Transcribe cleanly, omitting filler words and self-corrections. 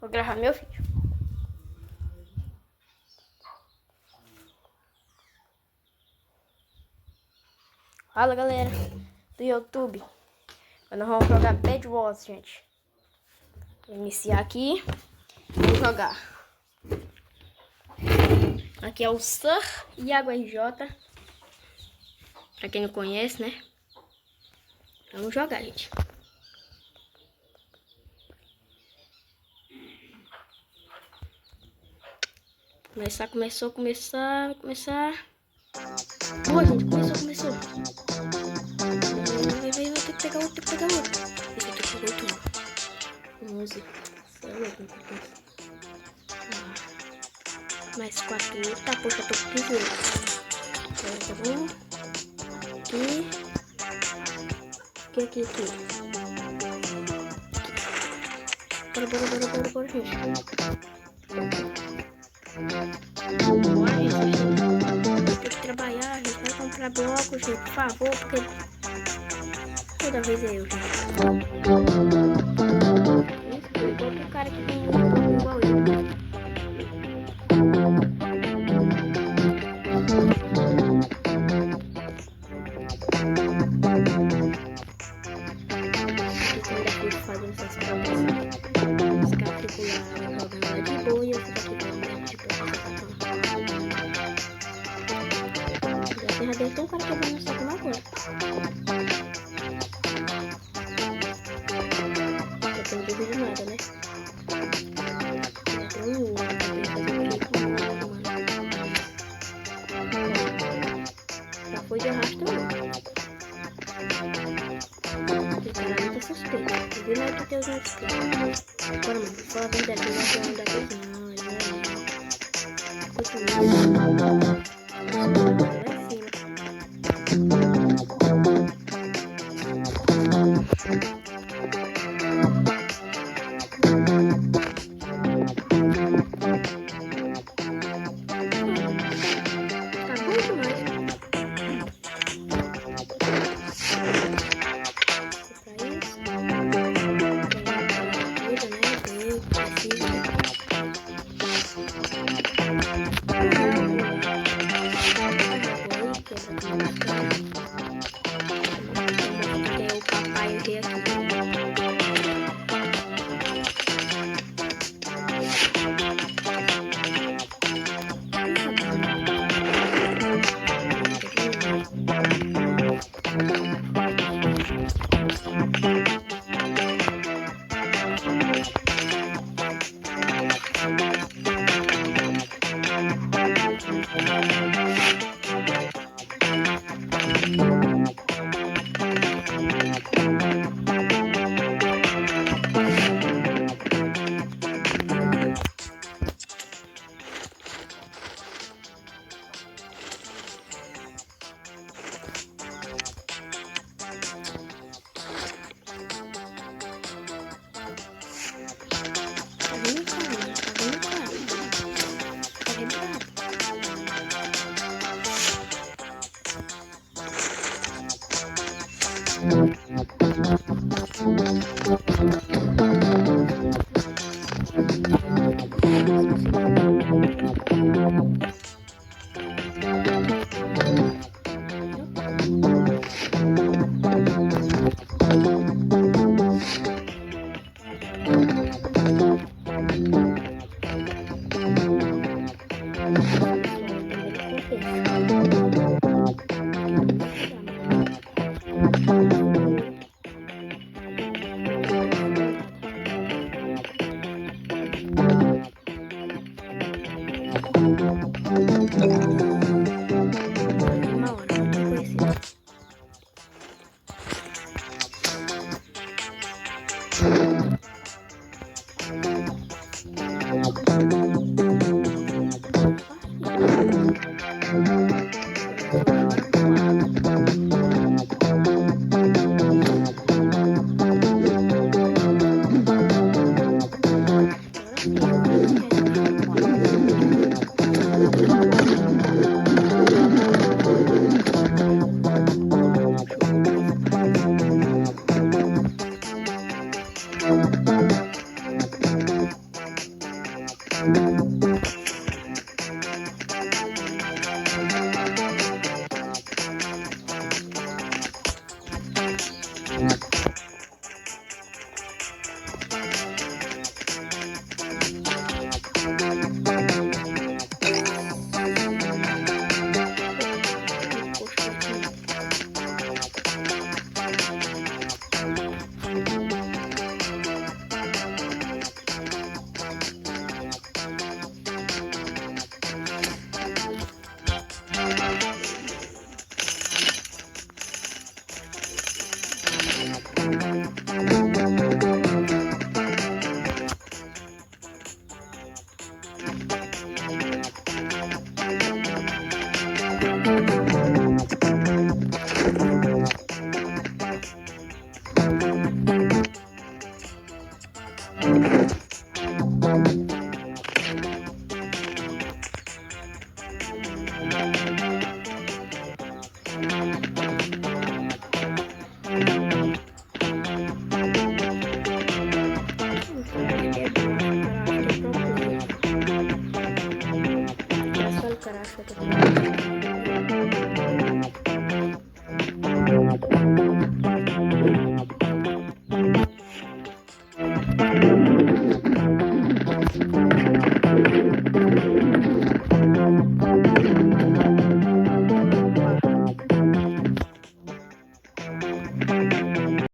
Vou gravar meu vídeo. Fala, galera do YouTube. Nós vamos jogar Bed Wars, gente. Vou iniciar aqui. Vou jogar. Aqui é o Sir Iago RJ. Pra quem não conhece, né? Vamos jogar, gente. Começou. Boa, gente, começou. Vai, tem que pegar outro, Esse aqui pegou tudo. 11. Você é louco, não tem como. Mais 4. Tá, poxa, eu tô com 15 minutos. Tá bom? Aqui. Bora, gente. Tem que trabalhar, a gente vai comprar blocos, gente, por favor, porque toda vez é eu, gente. Isso, igual pro cara que tem igual eu. Quando eu fui fazendo essas provas, esse cara ficou lá jogando lá de boa e eu fico aqui jogando de boa. Já deve ter um cara quebrando essa cama agora. Eu tenho dúvida de nada, né? Já tem um outro, eu tenho que fazer o que com o outro, mano. Já foi de arrasto também. Esse cara ali tá suspeito. Eu vi lá que tem os outros suspeito. Agora, mano, vou falar a verdade, eu já tenho um daqueles não, ele Só o caraca que eu tenho.